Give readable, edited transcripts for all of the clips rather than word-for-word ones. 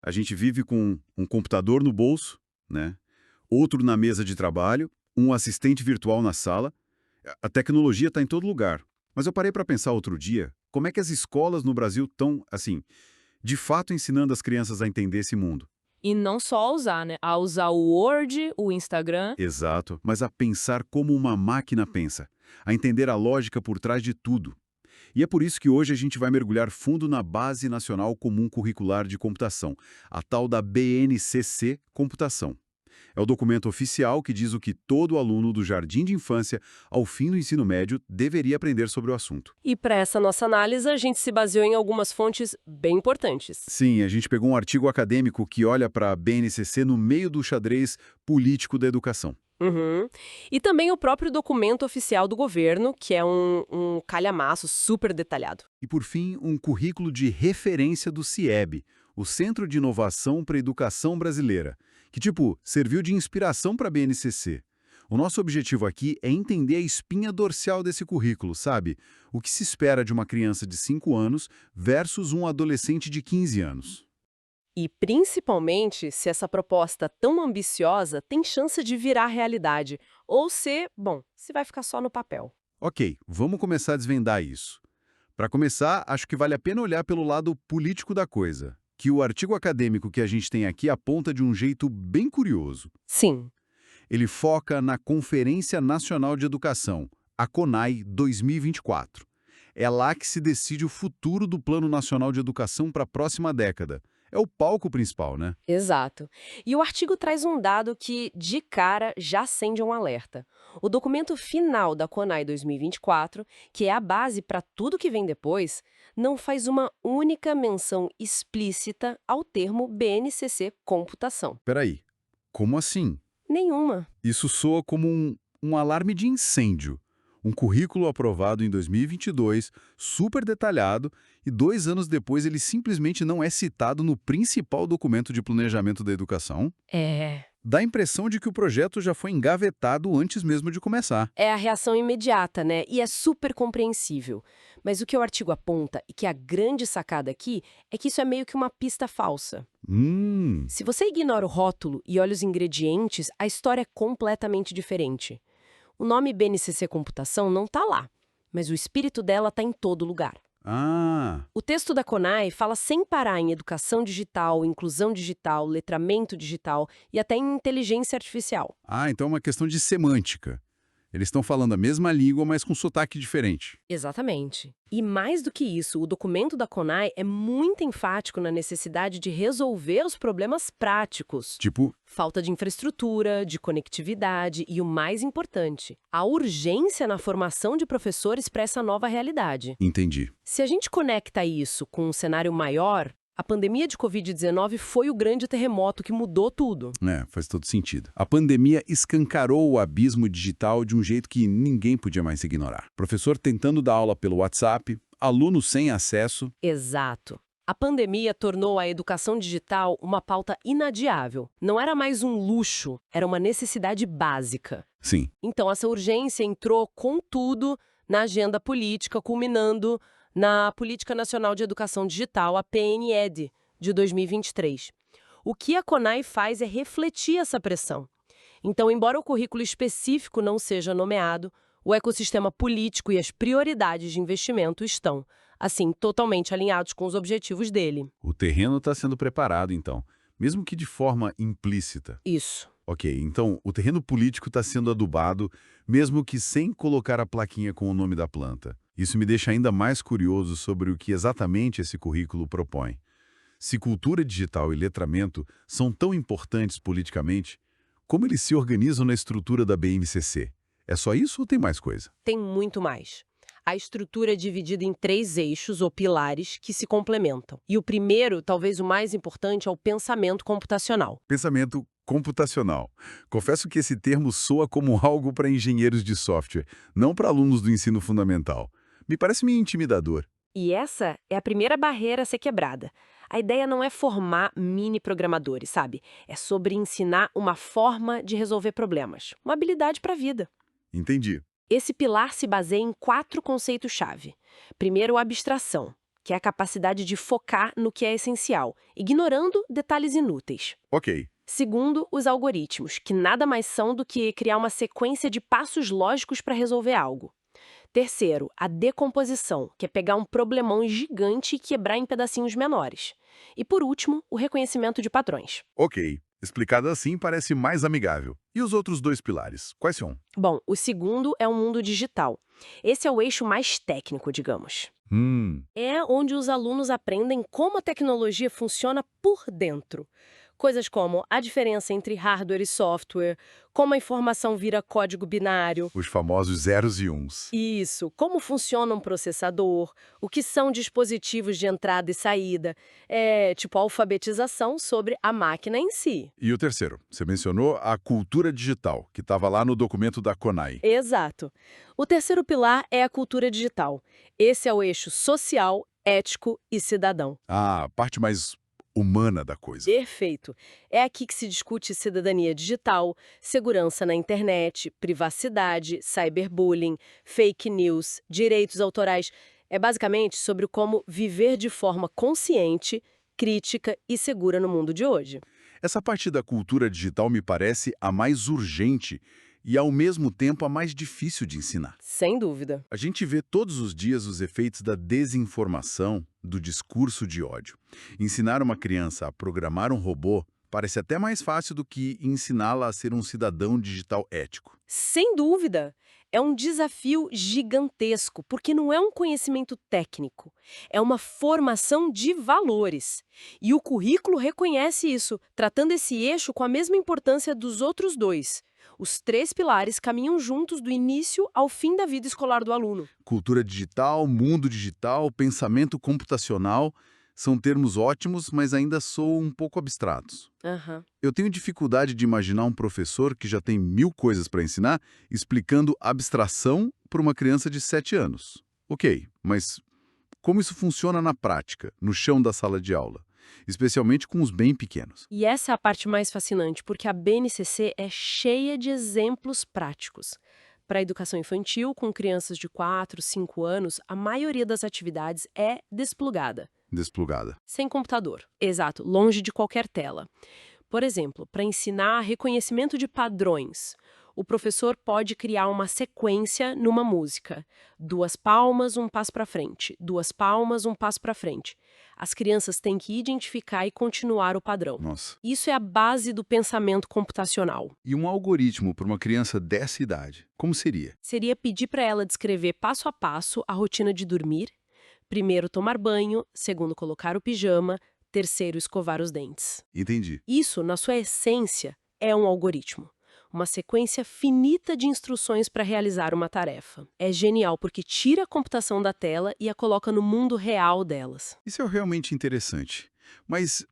A gente vive com um computador no bolso, né? Outro na mesa de trabalho, um assistente virtual na sala. A tecnologia está em todo lugar. Mas eu parei para pensar outro dia, como é que as escolas no Brasil estão, assim, de fato ensinando as crianças a entender esse mundo? E não só a usar, né? A usar o Word, o Instagram. Exato, mas a pensar como uma máquina pensa, a entender a lógica por trás de tudo. E é por isso que hoje a gente vai mergulhar fundo na Base Nacional Comum Curricular de Computação, a tal da BNCC Computação. É o documento oficial que diz o que todo aluno do jardim de infância ao fim do ensino médio deveria aprender sobre o assunto. E para essa nossa análise, a gente se baseou em algumas fontes bem importantes. Sim, a gente pegou um artigo acadêmico que olha para a BNCC no meio do xadrez político da educação. Uhum. E também o próprio documento oficial do governo, que é um calhamaço super detalhado. E, por fim, um currículo de referência do CIEB, o Centro de Inovação para a Educação Brasileira, que, serviu de inspiração para a BNCC. O nosso objetivo aqui é entender a espinha dorsal desse currículo, sabe? O que se espera de uma criança de 5 anos versus um adolescente de 15 anos. E principalmente se essa proposta tão ambiciosa tem chance de virar realidade, ou se, bom, se vai ficar só no papel. Ok, vamos começar a desvendar isso. Para começar, acho que vale a pena olhar pelo lado político da coisa, que o artigo acadêmico que a gente tem aqui aponta de um jeito bem curioso. Sim. Ele foca na Conferência Nacional de Educação, a CONAE 2024. É lá que se decide o futuro do Plano Nacional de Educação para a próxima década. É o palco principal, né? Exato. E o artigo traz um dado que, de cara, já acende um alerta. O documento final da CONAI 2024, que é a base para tudo que vem depois, não faz uma única menção explícita ao termo BNCC computação. Peraí, como assim? Nenhuma. Isso soa como um alarme de incêndio. Um currículo aprovado em 2022, super detalhado, e 2 anos depois ele simplesmente não é citado no principal documento de planejamento da educação? É. Dá a impressão de que o projeto já foi engavetado antes mesmo de começar. É a reação imediata, né? E é super compreensível. Mas o que o artigo aponta, e que é a grande sacada aqui, é que isso é meio que uma pista falsa. Hum, Se você ignora o rótulo e olha os ingredientes, a história é completamente diferente. O nome BNCC Computação não está lá, mas o espírito dela está em todo lugar. ah, O texto da CONAI fala sem parar em educação digital, inclusão digital, letramento digital e até em inteligência artificial. então é uma questão de semântica. Eles estão falando a mesma língua, mas com sotaque diferente. Exatamente. E mais do que isso, o documento da CONAI é muito enfático na necessidade de resolver os problemas práticos. Tipo, Falta de infraestrutura, de conectividade e, o mais importante, a urgência na formação de professores para essa nova realidade. entendi. Se a gente conecta isso com um cenário maior, a pandemia de Covid-19 foi o grande terremoto que mudou tudo. É, faz todo sentido. A pandemia escancarou o abismo digital de um jeito que ninguém podia mais ignorar. Professor tentando dar aula pelo WhatsApp, aluno sem acesso. Exato. A pandemia tornou a educação digital uma pauta inadiável. Não era mais um luxo, era uma necessidade básica. Sim, Então, essa urgência entrou com tudo na agenda política, culminando na Política Nacional de Educação Digital, a PNED, de 2023. O que a CONAI faz é refletir essa pressão. Então, embora o currículo específico não seja nomeado, o ecossistema político e as prioridades de investimento estão, assim, totalmente alinhados com os objetivos dele. o terreno está sendo preparado, então, mesmo que de forma implícita. Isso. Ok, então o terreno político está sendo adubado, mesmo que sem colocar a plaquinha com o nome da planta. Isso me deixa ainda mais curioso sobre o que exatamente esse currículo propõe. Se cultura digital e letramento são tão importantes politicamente, como eles se organizam na estrutura da BNCC? É só isso ou tem mais coisa? Tem muito mais. A estrutura é dividida em 3 eixos ou pilares que se complementam. E o primeiro, talvez o mais importante, é o pensamento computacional. Pensamento computacional. Confesso que esse termo soa como algo para engenheiros de software, não para alunos do ensino fundamental. Me parece meio intimidador. E essa é a primeira barreira a ser quebrada. A ideia não é formar mini programadores, sabe? É sobre ensinar uma forma de resolver problemas, uma habilidade para a vida. Entendi. Esse pilar se baseia em 4 conceitos-chave. Primeiro, a abstração, que é a capacidade de focar no que é essencial, ignorando detalhes inúteis. Ok. Segundo, os algoritmos, que nada mais são do que criar uma sequência de passos lógicos para resolver algo. Terceiro, a decomposição, que é pegar um problemão gigante e quebrar em pedacinhos menores. E por último, o reconhecimento de padrões. Ok. Explicado assim, parece mais amigável. E os outros dois pilares? Quais são? Bom, o segundo é o mundo digital. Esse é o eixo mais técnico, digamos. É onde os alunos aprendem como a tecnologia funciona por dentro. Coisas como a diferença entre hardware e software, como a informação vira código binário. Os famosos zeros e uns. Isso, como funciona um processador, o que são dispositivos de entrada e saída. É tipo a alfabetização sobre a máquina em si. E o terceiro? Você mencionou a cultura digital, que estava lá no documento da CONAI. Exato. O terceiro pilar é a cultura digital. Esse é o eixo social, ético e cidadão. A parte mais humana da coisa. Perfeito. É aqui que se discute cidadania digital, segurança na internet, privacidade, cyberbullying, fake news, direitos autorais. É basicamente sobre como viver de forma consciente, crítica e segura no mundo de hoje. Essa parte da cultura digital me parece a mais urgente e, ao mesmo tempo, a mais difícil de ensinar. Sem dúvida. A gente vê todos os dias os efeitos da desinformação, do discurso de ódio. Ensinar uma criança a programar um robô parece até mais fácil do que ensiná-la a ser um cidadão digital ético. Sem dúvida. É um desafio gigantesco, porque não é um conhecimento técnico, é uma formação de valores. E o currículo reconhece isso, tratando esse eixo com a mesma importância dos outros dois. Os três pilares caminham juntos do início ao fim da vida escolar do aluno. Cultura digital, mundo digital, pensamento computacional são termos ótimos, mas ainda soam um pouco abstratos. Aham. Eu tenho dificuldade de imaginar um professor que já tem 1000 coisas para ensinar explicando abstração para uma criança de 7 anos. Ok, mas como isso funciona na prática, no chão da sala de aula? Especialmente com os bem pequenos. E essa é a parte mais fascinante, porque a BNCC é cheia de exemplos práticos. Para a educação infantil, com crianças de 4, 5 anos, a maioria das atividades é desplugada. Desplugada. Sem computador. Exato, longe de qualquer tela. Por exemplo, para ensinar reconhecimento de padrões, o professor pode criar uma sequência numa música. 2 palmas, um passo para frente. 2 palmas, um passo para frente. As crianças têm que identificar e continuar o padrão. Nossa. Isso é a base do pensamento computacional. E um algoritmo para uma criança dessa idade, como seria? Seria pedir para ela descrever passo a passo a rotina de dormir. Primeiro, tomar banho. Segundo, colocar o pijama. Terceiro, escovar os dentes. Entendi. Isso, na sua essência, é um algoritmo. Uma sequência finita de instruções para realizar uma tarefa. É genial porque tira a computação da tela e a coloca no mundo real delas. Isso é realmente interessante. Mas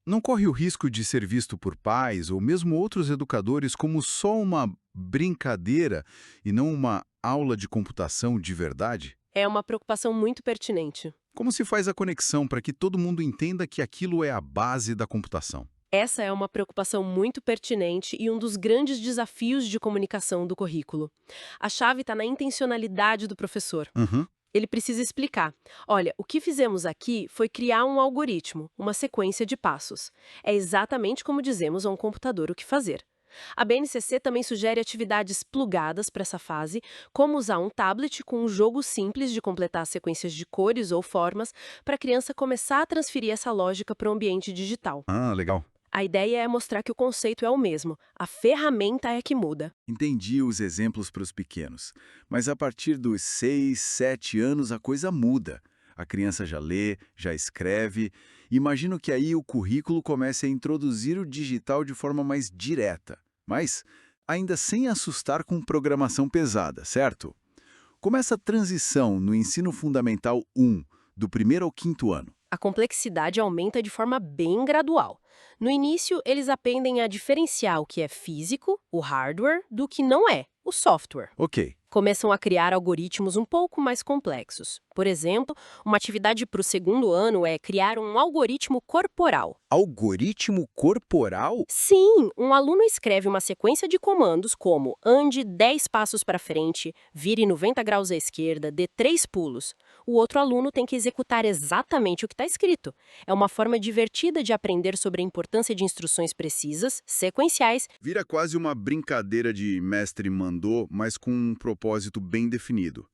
não corre o risco de ser visto por pais ou mesmo outros educadores como só uma brincadeira e não uma aula de computação de verdade? É uma preocupação muito pertinente. Como se faz a conexão para que todo mundo entenda que aquilo é a base da computação? Essa é uma preocupação muito pertinente e um dos grandes desafios de comunicação do currículo. A chave está na intencionalidade do professor. Uhum. Ele precisa explicar. Olha, o que fizemos aqui foi criar um algoritmo, uma sequência de passos. É exatamente como dizemos a um computador o que fazer. A BNCC também sugere atividades plugadas para essa fase, como usar um tablet com um jogo simples de completar sequências de cores ou formas para a criança começar a transferir essa lógica para o ambiente digital. Ah, legal. A ideia é mostrar que o conceito é o mesmo, a ferramenta é que muda. Entendi os exemplos para os pequenos, mas a partir dos 6, 7 anos a coisa muda. A criança já lê, já escreve. Imagino que aí o currículo comece a introduzir o digital de forma mais direta, mas ainda sem assustar com programação pesada, certo? Como essa transição no ensino fundamental 1, do 1º ao 5º ano? A complexidade aumenta de forma bem gradual. No início, eles aprendem a diferenciar o que é físico, o hardware, do que não é, o software. Ok. começam a criar algoritmos um pouco mais complexos. Por exemplo, uma atividade para o segundo ano é criar um algoritmo corporal. Algoritmo corporal? Sim, um aluno escreve uma sequência de comandos como ande 10 passos para frente, vire 90 graus à esquerda, dê 3 pulos. O outro aluno tem que executar exatamente o que está escrito. É uma forma divertida de aprender sobre a importância de instruções precisas, sequenciais. Vira quase uma brincadeira de mestre mandou, mas com um propósito bem definido.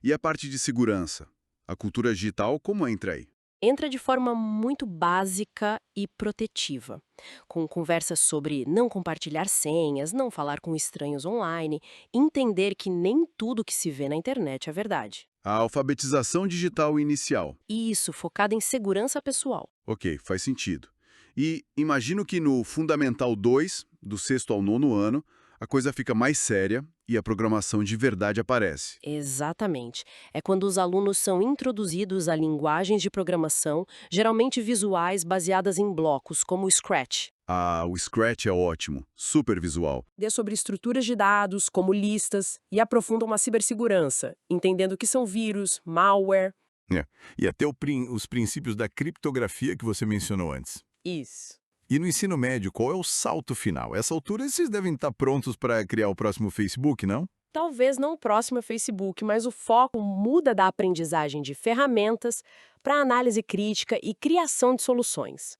E a parte de segurança? A cultura digital, como entra aí? Entra de forma muito básica e protetiva, com conversas sobre não compartilhar senhas, não falar com estranhos online, entender que nem tudo que se vê na internet é verdade. A alfabetização digital inicial. E isso focado em segurança pessoal. Ok, faz sentido. E imagino que no Fundamental 2, do sexto ao nono ano, a coisa fica mais séria e a programação de verdade aparece. Exatamente. É quando os alunos são introduzidos a linguagens de programação, geralmente visuais baseadas em blocos, como o Scratch. Ah, o Scratch é ótimo, super visual. Dê sobre estruturas de dados, como listas, e aprofundam a cibersegurança, entendendo o que são vírus, malware. E até os princípios da criptografia que você mencionou antes. Isso. E no ensino médio, qual é o salto final? Essa altura, vocês devem estar prontos para criar o próximo Facebook, não? Talvez não o próximo é Facebook, mas o foco muda da aprendizagem de ferramentas para análise crítica e criação de soluções.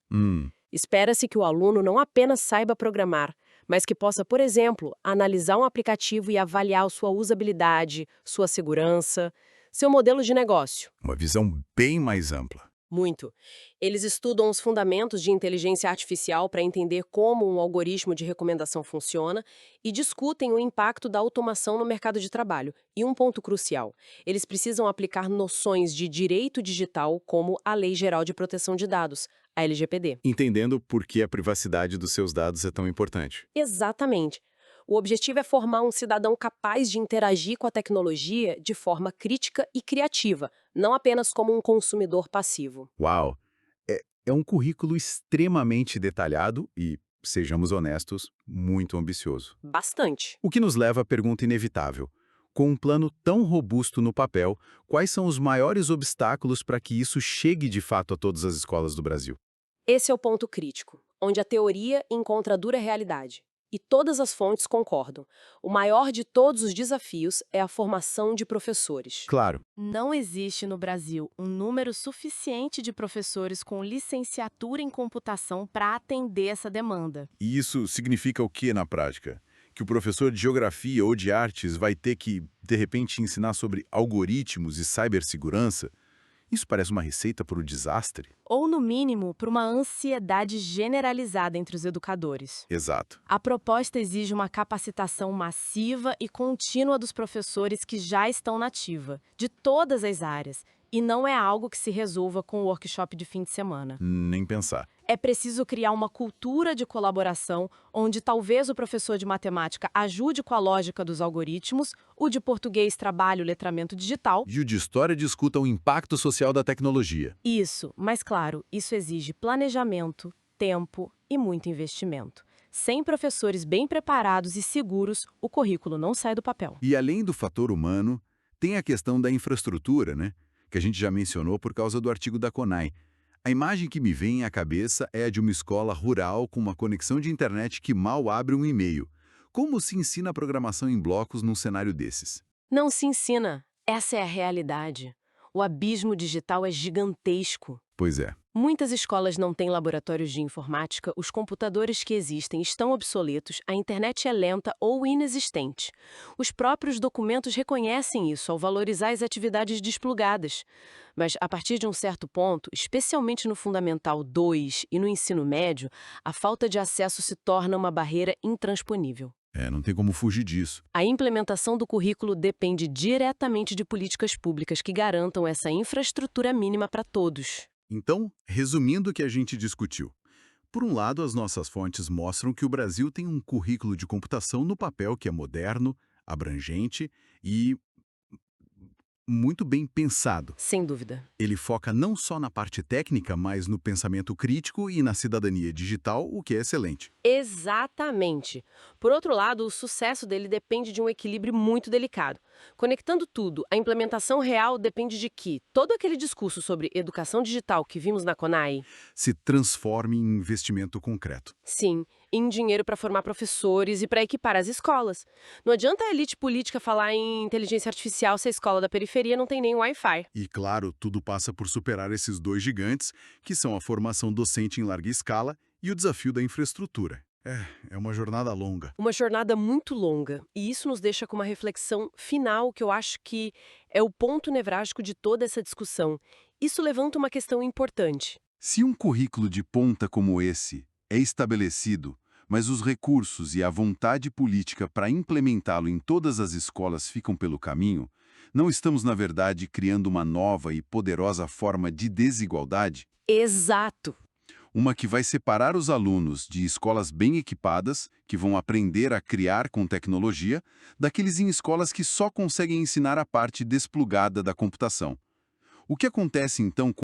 Espera-se que o aluno não apenas saiba programar, mas que possa, por exemplo, analisar um aplicativo e avaliar sua usabilidade, sua segurança, seu modelo de negócio. Uma visão bem mais ampla. Muito. Eles estudam os fundamentos de inteligência artificial para entender como um algoritmo de recomendação funciona e discutem o impacto da automação no mercado de trabalho. E um ponto crucial, eles precisam aplicar noções de direito digital como a Lei Geral de Proteção de Dados, a LGPD. Entendendo por que a privacidade dos seus dados é tão importante. Exatamente. O objetivo é formar um cidadão capaz de interagir com a tecnologia de forma crítica e criativa, não apenas como um consumidor passivo. Uau! É um currículo extremamente detalhado e, sejamos honestos, muito ambicioso. Bastante. O que nos leva à pergunta inevitável. Com um plano tão robusto no papel, quais são os maiores obstáculos para que isso chegue de fato a todas as escolas do Brasil? Esse é o ponto crítico, onde a teoria encontra a dura realidade. E todas as fontes concordam. O maior de todos os desafios é a formação de professores. Claro. Não existe no Brasil um número suficiente de professores com licenciatura em computação para atender essa demanda. E isso significa o que na prática? Que o professor de geografia ou de artes vai ter que, de repente, ensinar sobre algoritmos e cibersegurança? Isso parece uma receita para o desastre. Ou, no mínimo, para uma ansiedade generalizada entre os educadores. Exato. A proposta exige uma capacitação massiva e contínua dos professores que já estão na ativa, de todas as áreas, e não é algo que se resolva com o workshop de fim de semana. Nem pensar. É preciso criar uma cultura de colaboração, onde talvez o professor de matemática ajude com a lógica dos algoritmos, o de português trabalhe o letramento digital. E o de história discuta o impacto social da tecnologia. Isso, mas claro, isso exige planejamento, tempo e muito investimento. Sem professores bem preparados e seguros, o currículo não sai do papel. E além do fator humano, tem a questão da infraestrutura, né? Que a gente já mencionou por causa do artigo da CONAI. A imagem que me vem à cabeça é a de uma escola rural com uma conexão de internet que mal abre um e-mail. Como se ensina a programação em blocos num cenário desses? Não se ensina. Essa é a realidade. O abismo digital é gigantesco. Pois é. Muitas escolas não têm laboratórios de informática, os computadores que existem estão obsoletos, a internet é lenta ou inexistente. Os próprios documentos reconhecem isso ao valorizar as atividades desplugadas. Mas, a partir de um certo ponto, especialmente no Fundamental 2 e no ensino médio, a falta de acesso se torna uma barreira intransponível. Não tem como fugir disso. A implementação do currículo depende diretamente de políticas públicas que garantam essa infraestrutura mínima para todos. Então, resumindo o que a gente discutiu. Por um lado, as nossas fontes mostram que o Brasil tem um currículo de computação no papel que é moderno, abrangente e muito bem pensado. Sem dúvida. Ele foca não só na parte técnica, mas no pensamento crítico e na cidadania digital, o que é excelente. Exatamente. Por outro lado, o sucesso dele depende de um equilíbrio muito delicado. Conectando tudo, a implementação real depende de que todo aquele discurso sobre educação digital que vimos na CONAI, Se transforme em investimento concreto. sim, em dinheiro para formar professores e para equipar as escolas. Não adianta a elite política falar em inteligência artificial se a escola da periferia não tem nem Wi-Fi. E, claro, tudo passa por superar esses dois gigantes, que são a formação docente em larga escala e o desafio da infraestrutura. É uma jornada longa. Uma jornada muito longa, e isso nos deixa com uma reflexão final que eu acho que é o ponto nevrálgico de toda essa discussão. Isso levanta uma questão importante. Se um currículo de ponta como esse é estabelecido, mas os recursos e a vontade política para implementá-lo em todas as escolas ficam pelo caminho, não estamos, na verdade, criando uma nova e poderosa forma de desigualdade? Exato! Uma que vai separar os alunos de escolas bem equipadas, que vão aprender a criar com tecnologia, daqueles em escolas que só conseguem ensinar a parte desplugada da computação. O que acontece, então,